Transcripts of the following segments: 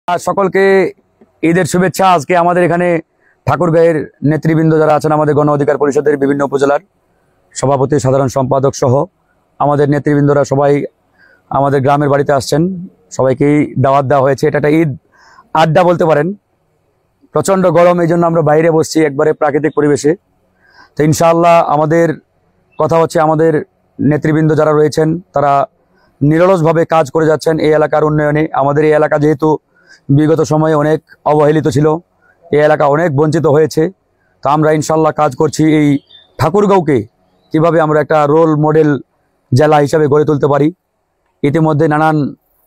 সকলকে ঈদের শুভেচ্ছা। আজকে আমাদের এখানে ঠাকুরগাঁয়ের নেতৃবৃন্দ যারা আছেন, আমাদের গণ অধিকার পরিষদের বিভিন্ন উপজেলার সভাপতি, সাধারণ সম্পাদক সহ আমাদের নেতৃবৃন্দরা সবাই আমাদের গ্রামের বাড়িতে আসছেন। সবাইকেই দাওয়াত দেওয়া হয়েছে। এটা একটা ঈদ আড্ডা বলতে পারেন। প্রচণ্ড গরম, এই জন্য আমরা বাইরে বসছি একবারে প্রাকৃতিক পরিবেশে। তো ইনশাআল্লাহ আমাদের কথা হচ্ছে, আমাদের নেতৃবৃন্দ যারা রয়েছেন তারা নিরলসভাবে কাজ করে যাচ্ছেন এই এলাকার উন্নয়নে। আমাদের এই এলাকা যেহেতু বিগত সময়ে অনেক অবহেলিত ছিল, এই এলাকা অনেক বঞ্চিত হয়েছে, তো আমরা ইনশাআল্লাহ কাজ করছি এই ঠাকুরগাঁওকে কিভাবে আমরা একটা রোল মডেল জেলা হিসাবে গড়ে তুলতে পারি। ইতিমধ্যে নানান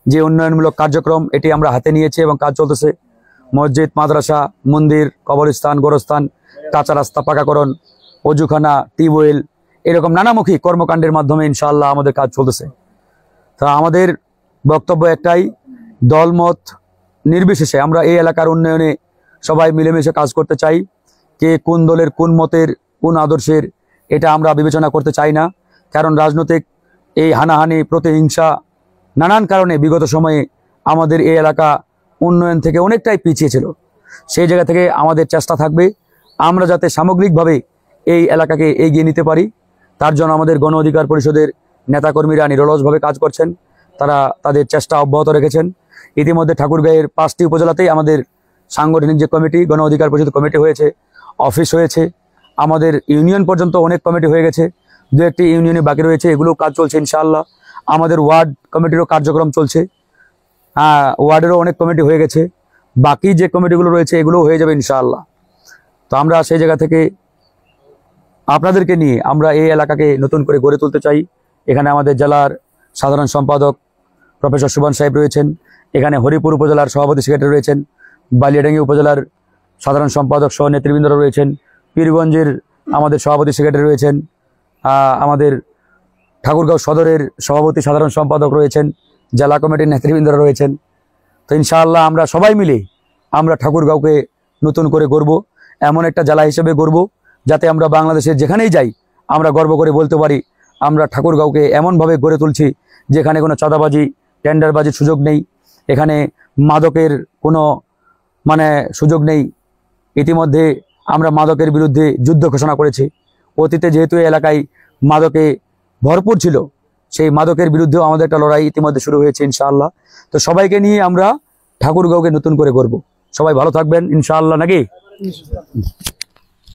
যে উন্নয়নমূলক কার্যক্রম এটি আমরা হাতে নিয়েছি এবং কাজ চলতেছে। মসজিদ, মাদ্রাসা, মন্দির, কবরস্থান, গোরস্থান, কাঁচা রাস্তা পাকাকরণ, অজুখানা, টিউবওয়েল, এরকম নানামুখী কর্মকাণ্ডের মাধ্যমে ইনশাআল্লাহ আমাদের কাজ চলতেছে। তা আমাদের বক্তব্য একটাই, দলমত নির্বিশেষে আমরা এই এলাকার উন্নয়নে সবাই মিলেমিশে কাজ করতে চাই। কে কোন দলের, কোন মতের, কোন আদর্শের, এটা আমরা বিবেচনা করতে চাই না। কারণ রাজনৈতিক এই হানাহানি, প্রতিহিংসা, নানান কারণে বিগত সময়ে আমাদের এই এলাকা উন্নয়ন থেকে অনেকটাই পিছিয়ে ছিল। সেই জায়গা থেকে আমাদের চেষ্টা থাকবে আমরা যাতে সামগ্রিকভাবে এই এলাকাকে এগিয়ে নিতে পারি। তার জন্য আমাদের গণ অধিকার পরিষদের নেতাকর্মীরা নিরলসভাবে কাজ করছেন, তারা তাদের চেষ্টা অব্যাহত রেখেছেন। ইতিমধ্যে ঠাকুরগাঁয়ের 5টি উপজেলাতেই আমাদের সাংগঠনিক যে কমিটি, গণ অধিকার পরিষদ কমিটি হয়েছে, অফিস হয়েছে, আমাদের ইউনিয়ন পর্যন্ত অনেক কমিটি হয়ে গেছে। 2-1টি ইউনিয়নে বাকি রয়েছে, এগুলোও কাজ চলছে ইনশাআল্লাহ। আমাদের ওয়ার্ড কমিটিরও কার্যক্রম চলছে, ওয়ার্ডেরও অনেক কমিটি হয়ে গেছে। বাকি যে কমিটিগুলো রয়েছে এগুলোও হয়ে যাবে ইনশাআল্লাহ। তো আমরা সেই জায়গা থেকে আপনাদেরকে নিয়ে আমরা এই এলাকাকে নতুন করে গড়ে তুলতে চাই। এখানে আমাদের জেলার সাধারণ সম্পাদক প্রফেসর সুবহান সাহেব রয়েছেন, এখানে হরিপুর উপজেলার সভাপতি সেক্রেটারি রয়েছেন, বালিয়াডাঙ্গি উপজেলার সাধারণ সম্পাদক সহ নেতৃবৃন্দরা রয়েছেন, পীরগঞ্জের আমাদের সভাপতি সেক্রেটারি রয়েছেন, আমাদের ঠাকুরগাঁও সদরের সভাপতি সাধারণ সম্পাদক রয়েছেন, জেলা কমিটির নেতৃবৃন্দরা রয়েছেন। তো ইনশাআল্লাহ আমরা সবাই মিলে আমরা ঠাকুরগাঁওকে নতুন করে গড়ব, এমন একটা জেলা হিসেবে গড়ব যাতে আমরা বাংলাদেশের যেখানেই যাই আমরা গর্ব করে বলতে পারি আমরা ঠাকুরগাঁওকে এমনভাবে গড়ে তুলছি যেখানে কোনো চাঁদাবাজি, টেন্ডারবাজির সুযোগ নেই, এখানে মাদকের কোনো সুযোগ নেই। ইতিমধ্যে আমরা মাদকের বিরুদ্ধে যুদ্ধ ঘোষণা করেছি। অতীতে যেহেতু এই এলাকায় মাদকে ভরপুর ছিল, সেই মাদকের বিরুদ্ধেও আমাদের একটা লড়াই ইতিমধ্যে শুরু হয়েছে ইনশাআল্লাহ। তো সবাইকে নিয়ে আমরা ঠাকুরগাঁওকে নতুন করে গড়ব। সবাই ভালো থাকবেন ইনশাআল্লাহ, নাকি?